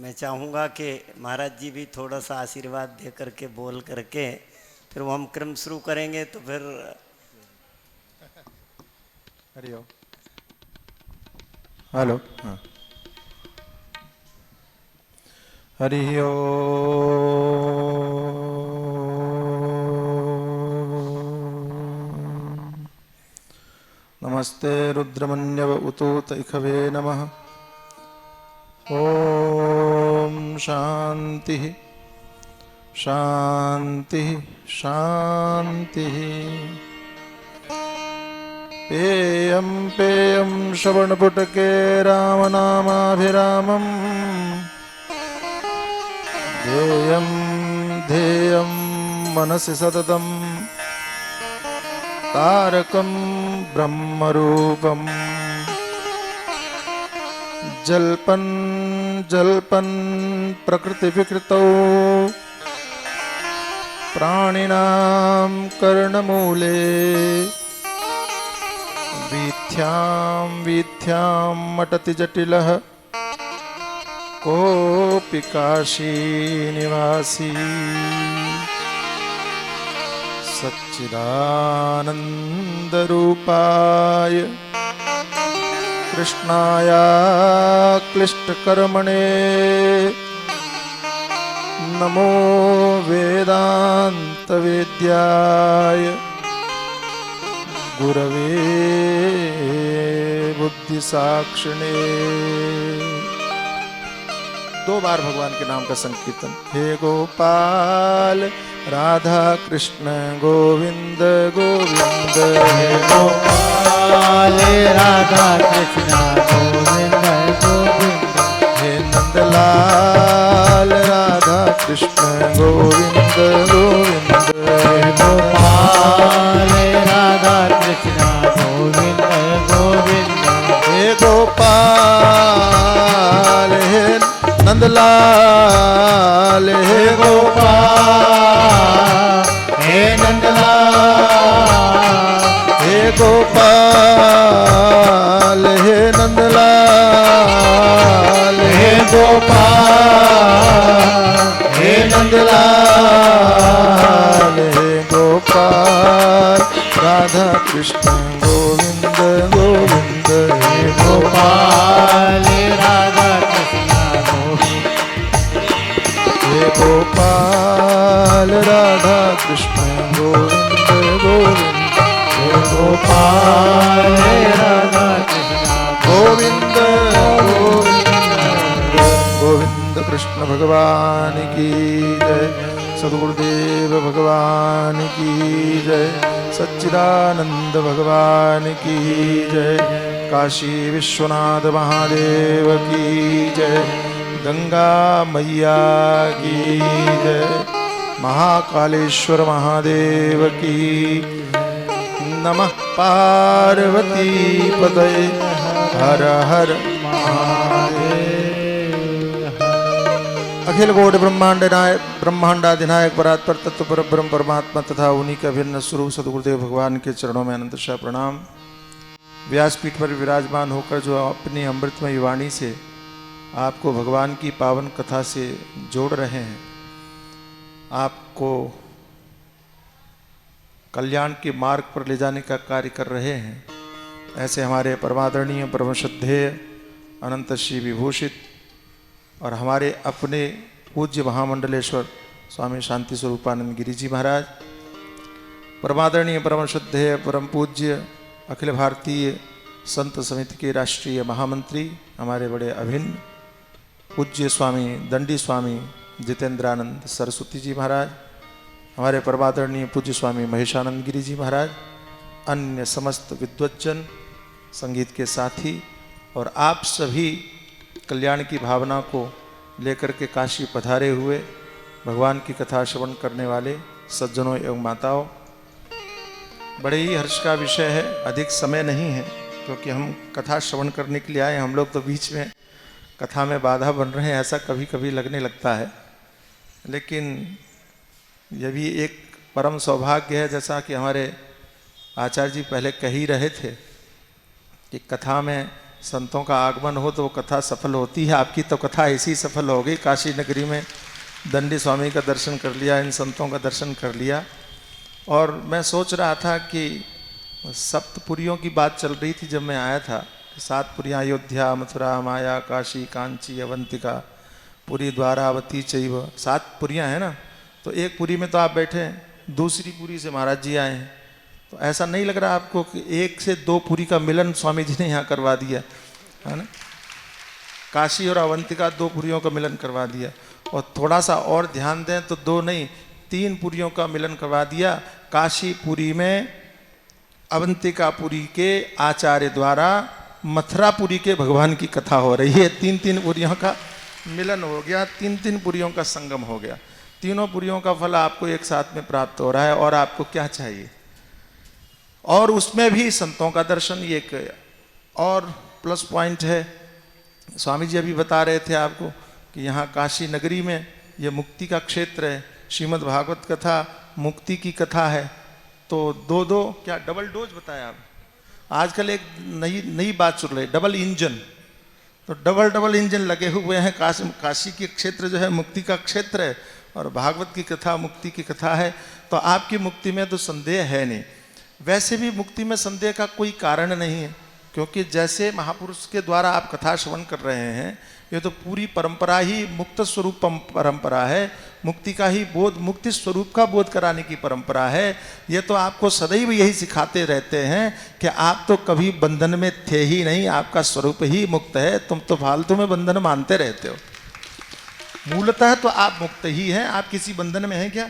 मैं चाहूँगा कि महाराज जी भी थोड़ा सा आशीर्वाद दे करके बोल करके फिर वो हम क्रम शुरू करेंगे। तो फिर हरि ओम। हेलो। हाँ। हरि ओम। नमस्ते रुद्रमन्यव उतोत इखवे नमः। ओम शांति शांति शांति। पेयं पेयं श्रवणपुटके रामनामाभिरामम् ध्येयं ध्येयं मनसि सततं तारकं ब्रह्मरूपम् जल्पन् जल्पन् प्रकृतिविकृतौ प्राणिनां कर्णमूले वीथ्यां वीथ्यां मटति जटिलः कोऽपि काशीनिवासी सच्चिदानन्दरूपाय कृष्णाय क्लिष्टकर्मणे नमो वेदान्तवेद्याय गुरवे बुद्धिसाक्षिणे। 2 बार भगवान के नाम का संकीर्तन। हे गोपाल राधा कृष्ण गोविंद गोविंद। हे गोपाल राधा कृष्ण गोविंद गोविंद। हे नंदलाल राधा कृष्ण गोविंद गोविंद। हे गोपाल राधा कृष्ण गोविंद गोविंद। हे गोपाल हे नंदलाल हे गोपाल हे नंदलाल हे गोपाल हे नंदलाल हे गोपाल हे नंदलाल हे गोपाल राधा कृष्ण गोविंद गोविंद। हे गोपाल राधा कृष्ण गोविंद। हे गोपाल राधा कृष्ण गोविंद गोविंद। हे गोपाल राधा कृष्ण गोविंद गोविंद गोविंद। कृष्ण भगवान की जय। सद्गुरुदेव भगवान की जय। सच्चिदानंद भगवान की जय। काशी विश्वनाथ महादेव की जय। गंगा मैया की जय। महाकालेश्वर महादेव की नमः। पार्वती पतये हर हर महादेव। अखिल कोटि ब्रह्मांडाधिनायक परात्पर तत्व पर ब्रह्म परमात्मा तथा उन्हीं का अभिन्न स्वरूप सद्गुरुदेव भगवान के चरणों में अनंतशः प्रणाम। व्यासपीठ पर विराजमान होकर जो अपनी अमृतमय वाणी से आपको भगवान की पावन कथा से जोड़ रहे हैं, आपको कल्याण के मार्ग पर ले जाने का कार्य कर रहे हैं, ऐसे हमारे परमादरणीय परम श्रद्धेय अनंत श्री विभूषित और हमारे अपने पूज्य महामंडलेश्वर स्वामी शांति स्वरूपानंद गिरी जी महाराज, परमादरणीय परम श्रद्धेय परम पूज्य अखिल भारतीय संत समिति के राष्ट्रीय महामंत्री हमारे बड़े अभिन्न पूज्य स्वामी दंडी स्वामी जितेंद्रानंद सरस्वती जी महाराज, हमारे परमादरणीय पूज्य स्वामी महेशानंद गिरी जी महाराज, अन्य समस्त विद्वज्जन, संगीत के साथी और आप सभी कल्याण की भावना को लेकर के काशी पधारे हुए भगवान की कथा श्रवण करने वाले सज्जनों एवं माताओं, बड़े ही हर्ष का विषय है। अधिक समय नहीं है क्योंकि हम कथा श्रवण करने के लिए आए। हम लोग तो बीच में कथा में बाधा बन रहे हैं, ऐसा कभी कभी लगने लगता है, लेकिन यह भी एक परम सौभाग्य है। जैसा कि हमारे आचार्य जी पहले कह ही रहे थे कि कथा में संतों का आगमन हो तो वो कथा सफल होती है। आपकी तो कथा ऐसी सफल हो गई, काशी नगरी में दंडी स्वामी का दर्शन कर लिया, इन संतों का दर्शन कर लिया। और मैं सोच रहा था कि सप्तपुरियों की बात चल रही थी जब मैं आया था। 7 पुरियाँ अयोध्या, मथुरा, माया, काशी, कांची, अवंतिका, पुरी, द्वारावती चैव, 7 पुरियाँ हैं ना। तो एक पुरी में तो आप बैठे हैं, दूसरी पुरी से महाराज जी आए हैं। तो ऐसा नहीं लग रहा आपको कि 1 से 2 पुरी का मिलन स्वामी जी ने यहाँ करवा दिया है ना। काशी और अवंतिका 2 पुरियों का मिलन करवा दिया। और थोड़ा सा और ध्यान दें तो 2 नहीं 3 पुरियों का मिलन करवा दिया। काशी पुरी में अवंतिकापुरी के आचार्य द्वारा मथुरापुरी के भगवान की कथा हो रही है। 3 पुरियों का मिलन हो गया, 3 पुरियों का संगम हो गया। तीनों पुरियों का फल आपको एक साथ में प्राप्त हो रहा है। और आपको क्या चाहिए? और उसमें भी संतों का दर्शन, ये एक और प्लस पॉइंट है। स्वामी जी अभी बता रहे थे आपको कि यहाँ काशी नगरी में ये मुक्ति का क्षेत्र है। श्रीमद् भागवत कथा मुक्ति की कथा है। तो 2 क्या डबल डोज बताया आप? आजकल एक नई बात चल रही है, डबल इंजन। तो डबल इंजन लगे हुए हैं। काशी की क्षेत्र जो है मुक्ति का क्षेत्र है और भागवत की कथा मुक्ति की कथा है। तो आपकी मुक्ति में तो संदेह है नहीं। वैसे भी मुक्ति में संदेह का कोई कारण नहीं है, क्योंकि जैसे महापुरुष के द्वारा आप कथा श्रवण कर रहे हैं, ये तो पूरी परंपरा ही मुक्त स्वरूप परंपरा है। मुक्ति का ही बोध, मुक्ति स्वरूप का बोध कराने की परंपरा है। ये तो आपको सदैव यही सिखाते रहते हैं कि आप तो कभी बंधन में थे ही नहीं, आपका स्वरूप ही मुक्त है। तुम तो फालतू में बंधन मानते रहते हो। मूलतः तो आप मुक्त ही हैं, आप किसी बंधन में हैं क्या?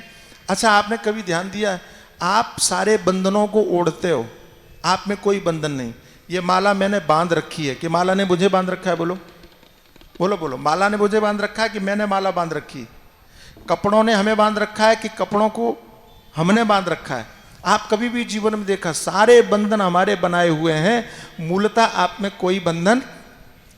अच्छा, आपने कभी ध्यान दिया, आप सारे बंधनों को ओढ़ते हो, आप में कोई बंधन नहीं। ये माला मैंने बांध रखी है कि माला ने मुझे बांध रखा है? बोलो बोलो बोलो। माला ने मुझे बांध रखा है कि मैंने माला बांध रखी? कपड़ों ने हमें बांध रखा है कि कपड़ों को हमने बांध रखा है? आप कभी भी जीवन में देखा, सारे बंधन हमारे बनाए हुए हैं। मूलतः आप में कोई बंधन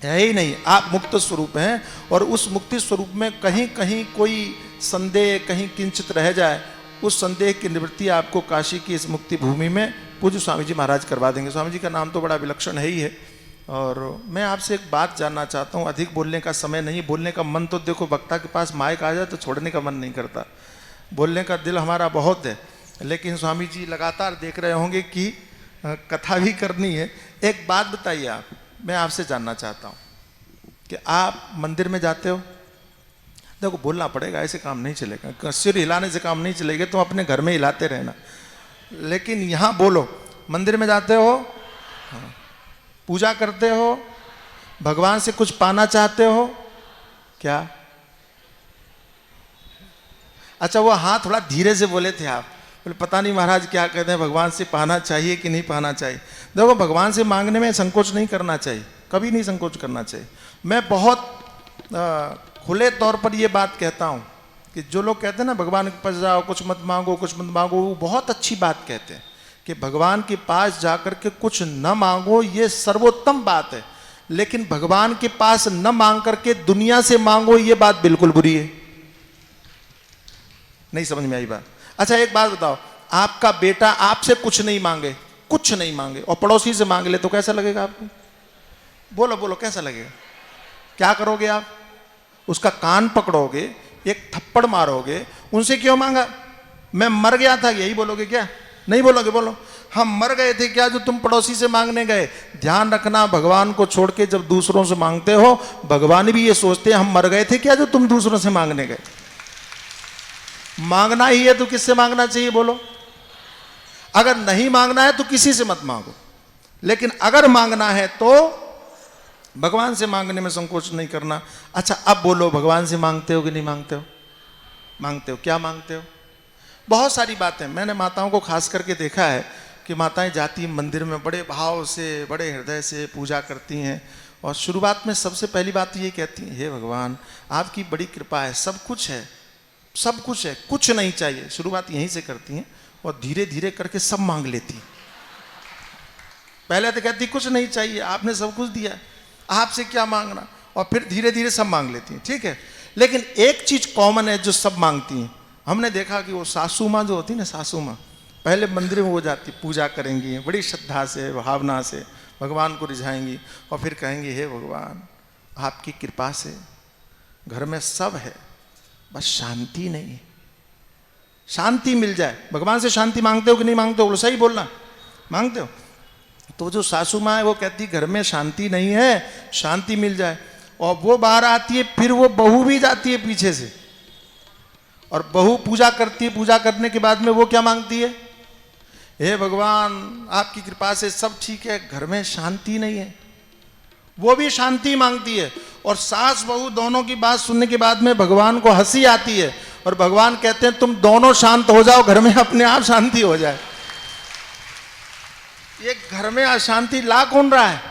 है ही नहीं, आप मुक्त स्वरूप हैं। और उस मुक्ति स्वरूप में कहीं कहीं कोई संदेह कहीं किंचित रह जाए, उस संदेह की निवृत्ति आपको काशी की इस मुक्ति भूमि में पूज्य स्वामी जी महाराज करवा देंगे। स्वामी जी का नाम तो बड़ा विलक्षण है ही है। और मैं आपसे एक बात जानना चाहता हूँ, अधिक बोलने का समय नहीं। बोलने का मन तो देखो, वक्ता के पास माइक आ जाए तो छोड़ने का मन नहीं करता। बोलने का दिल हमारा बहुत है, लेकिन स्वामी जी लगातार देख रहे होंगे कि कथा भी करनी है। एक बात बताइए आप, मैं आपसे जानना चाहता हूँ कि आप मंदिर में जाते हो? देखो, बोलना पड़ेगा, ऐसे काम नहीं चलेगा। सिर हिलाने से काम नहीं चलेगा, तुम अपने घर में हिलाते रहना। लेकिन यहाँ बोलो, मंदिर में जाते हो, पूजा करते हो, भगवान से कुछ पाना चाहते हो क्या? अच्छा, वो हाँ थोड़ा धीरे से बोले थे आप, बोले पता नहीं महाराज क्या कहते हैं, भगवान से पाना चाहिए कि नहीं पाना चाहिए। देखो, भगवान से मांगने में संकोच नहीं करना चाहिए, कभी नहीं संकोच करना चाहिए। मैं बहुत खुले तौर पर ये बात कहता हूँ कि जो लोग कहते हैं ना भगवान के पास जाओ, कुछ मत मांगो, कुछ मत मांगो, वो बहुत अच्छी बात कहते हैं कि भगवान के पास जाकर के कुछ न मांगो, ये सर्वोत्तम बात है। लेकिन भगवान के पास न मांग करके दुनिया से मांगो, ये बात बिल्कुल बुरी है। नहीं समझ में आई बात? अच्छा, एक बात बताओ, आपका बेटा आपसे कुछ नहीं मांगे और पड़ोसी से मांग ले तो कैसा लगेगा आपको? बोलो बोलो, कैसा लगेगा? क्या करोगे आप? उसका कान पकड़ोगे, एक थप्पड़ मारोगे। उनसे क्यों मांगा? मैं मर गया था, यही बोलोगे क्या? नहीं बोलोगे? बोलो, हम मर गए थे क्या जो तुम पड़ोसी से मांगने गए? ध्यान रखना, भगवान को छोड़ के जब दूसरों से मांगते हो, भगवान भी ये सोचते हैं हम मर गए थे क्या जो तुम दूसरों से मांगने गए। मांगना ही है तो किससे मांगना चाहिए? बोलो। अगर नहीं मांगना है तो किसी से मत मांगो, लेकिन अगर मांगना है तो भगवान से मांगने में संकोच नहीं करना। अच्छा, अब बोलो, भगवान से मांगते हो कि नहीं मांगते हो? मांगते हो। क्या मांगते हो? बहुत सारी बातें। मैंने माताओं को खास करके देखा है कि माताएं जाती मंदिर में बड़े भाव से, बड़े हृदय से पूजा करती हैं और शुरुआत में सबसे पहली बात ये कहती हैं, हे भगवान आपकी बड़ी कृपा है, सब कुछ है, सब कुछ है, कुछ नहीं चाहिए। शुरुआत यहीं से करती हैं और धीरे धीरे करके सब मांग लेती हैं। पहले तो कहती कुछ नहीं चाहिए, आपने सब कुछ दिया, आपसे क्या मांगना, और फिर धीरे धीरे सब मांग लेती हैं। ठीक है, लेकिन एक चीज कॉमन है जो सब मांगती हैं। हमने देखा कि वो सासू माँ जो होती है ना, सासू माँ पहले मंदिर में वो जाती, पूजा करेंगी बड़ी श्रद्धा से, भावना से, भगवान को रिझाएंगी और फिर कहेंगी हे भगवान आपकी कृपा से घर में सब है, बस शांति नहीं है, शांति मिल जाए। भगवान से शांति मांगते हो कि नहीं मांगते हो? बोलो सही बोलना, मांगते हो? तो जो सासू माँ है वो कहती घर में शांति नहीं है, शांति मिल जाए। और वो बाहर आती है, फिर वो बहू भी जाती है पीछे से और बहू पूजा करती है। पूजा करने के बाद में वो क्या मांगती है? हे भगवान आपकी कृपा से सब ठीक है, घर में शांति नहीं है। वो भी शांति मांगती है। और सास बहू दोनों की बात सुनने के बाद में भगवान को हंसी आती है और भगवान कहते हैं तुम दोनों शांत हो जाओ, घर में अपने आप शांति हो जाए। ये घर में अशांति ला कौन रहा है?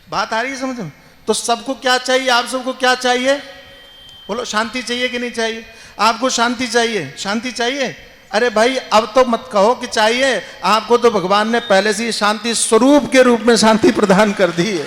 बात आ रही है समझ में? तो सबको क्या चाहिए? आप सबको क्या चाहिए? बोलो शांति चाहिए कि नहीं चाहिए? आपको शांति चाहिए? शांति चाहिए? अरे भाई अब तो मत कहो कि चाहिए, आपको तो भगवान ने पहले से ही शांति स्वरूप के रूप में शांति प्रदान कर दी है।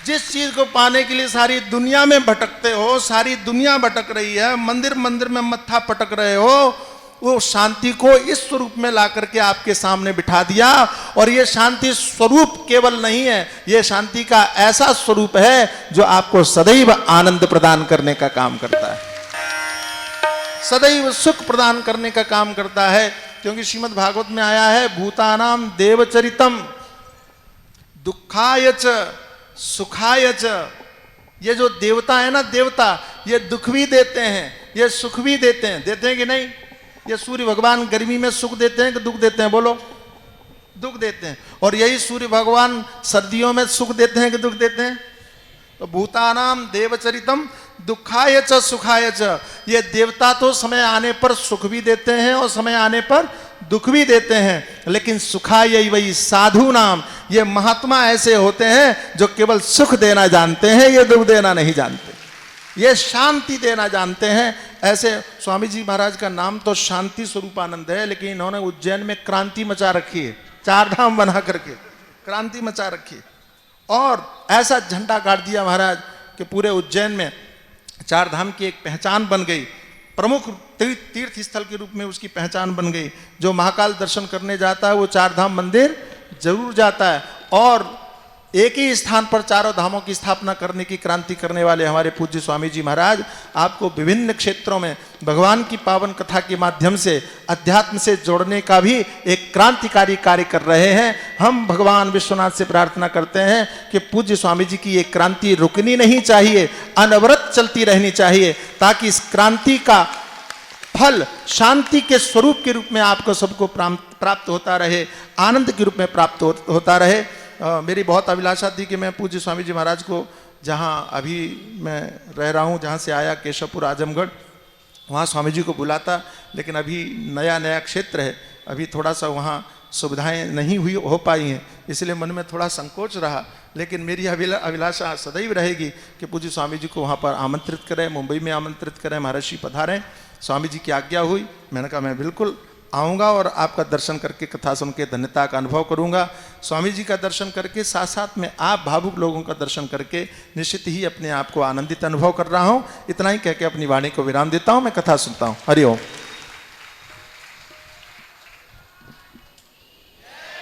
जिस चीज को पाने के लिए सारी दुनिया में भटकते हो, सारी दुनिया भटक रही है, मंदिर मंदिर में मत्था पटक रहे हो, वो शांति को इस स्वरूप में ला करके आपके सामने बिठा दिया। और ये शांति स्वरूप केवल नहीं है, ये शांति का ऐसा स्वरूप है जो आपको सदैव आनंद प्रदान करने का काम करता है, सदैव सुख प्रदान करने का काम करता है। क्योंकि श्रीमद् भागवत में आया है भूतानाम देवचरितम दुखाय च सुखाय च। ये जो देवता है ना, देवता ये दुख भी देते हैं, ये सुख भी देते हैं। देते हैं कि नहीं? ये सूर्य भगवान गर्मी में सुख देते हैं कि दुख देते हैं? बोलो दुख देते हैं। और यही सूर्य भगवान सर्दियों में सुख देते हैं कि दुख देते हैं? तो भूतानाम देवचरितम दुखाय च सुखाय च। ये देवता तो समय आने पर सुख भी देते हैं और समय आने पर दुख भी देते हैं, लेकिन सुखाय वही साधु नाम, ये महात्मा ऐसे होते हैं जो केवल सुख देना जानते हैं, ये दुख देना नहीं जानते, ये शांति देना जानते हैं। ऐसे स्वामी जी महाराज का नाम तो शांति स्वरूपानंद है, लेकिन इन्होंने उज्जैन में क्रांति मचा रखी है, 4 धाम बना करके क्रांति मचा रखी है। और ऐसा झंडा गाड़ दिया महाराज कि पूरे उज्जैन में 4 धाम की एक पहचान बन गई, प्रमुख तीर्थ स्थल के रूप में उसकी पहचान बन गई। जो महाकाल दर्शन करने जाता है वो 4 धाम मंदिर जरूर जाता है। और एक ही स्थान पर 4 धामों की स्थापना करने की क्रांति करने वाले हमारे पूज्य स्वामी जी महाराज आपको विभिन्न क्षेत्रों में भगवान की पावन कथा के माध्यम से अध्यात्म से जोड़ने का भी एक क्रांतिकारी कार्य कर रहे हैं। हम भगवान विश्वनाथ से प्रार्थना करते हैं कि पूज्य स्वामी जी की ये क्रांति रुकनी नहीं चाहिए, अनवरत चलती रहनी चाहिए, ताकि इस क्रांति का फल शांति के स्वरूप के रूप में आपको सबको प्राप्त होता रहे, आनंद के रूप में प्राप्त होता रहे। मेरी बहुत अभिलाषा थी कि मैं पूज्य स्वामी जी महाराज को, जहाँ अभी मैं रह रहा हूँ, जहाँ से आया केशवपुर आजमगढ़, वहाँ स्वामी जी को बुलाता, लेकिन अभी नया नया क्षेत्र है, अभी थोड़ा सा वहाँ सुविधाएं नहीं हो पाई हैं, इसलिए मन में थोड़ा संकोच रहा। लेकिन मेरी अभिलाषा सदैव रहेगी कि पूज्य स्वामी जी को वहाँ पर आमंत्रित करें, मुंबई में आमंत्रित करें, महर्षि पधारें। स्वामी जी की आज्ञा हुई, मैंने कहा मैं बिल्कुल आऊँगा और आपका दर्शन करके कथा सुन के धन्यता का अनुभव करूँगा। स्वामी जी का दर्शन करके साथ साथ में आप भावुक लोगों का दर्शन करके निश्चित ही अपने आप को आनंदित अनुभव कर रहा हूँ। इतना ही कह के अपनी वाणी को विराम देता हूँ, मैं कथा सुनता हूँ। हरि ओम।